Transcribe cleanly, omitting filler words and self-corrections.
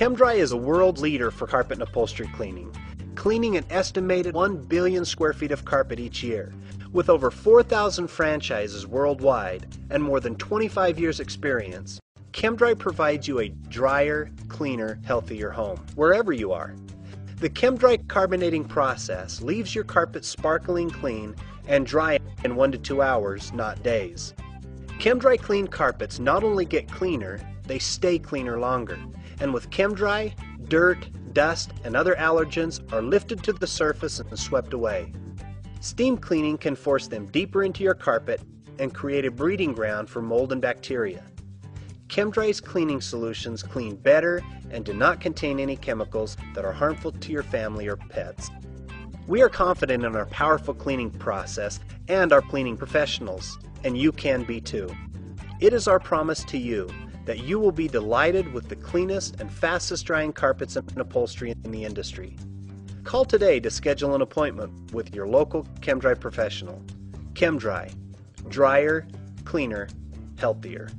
ChemDry is a world leader for carpet and upholstery cleaning, cleaning an estimated 1 billion square feet of carpet each year. With over 4,000 franchises worldwide and more than 25 years experience, ChemDry provides you a drier, cleaner, healthier home, wherever you are. The ChemDry carbonating process leaves your carpet sparkling clean and dry in 1 to 2 hours, not days. ChemDry clean carpets not only get cleaner, they stay cleaner longer. And with ChemDry, dirt, dust, and other allergens are lifted to the surface and swept away. Steam cleaning can force them deeper into your carpet and create a breeding ground for mold and bacteria. ChemDry's cleaning solutions clean better and do not contain any chemicals that are harmful to your family or pets. We are confident in our powerful cleaning process and our cleaning professionals, and you can be too. It is our promise to you that you will be delighted with the cleanest and fastest drying carpets and upholstery in the industry. Call today to schedule an appointment with your local ChemDry professional. ChemDry, drier, cleaner, healthier.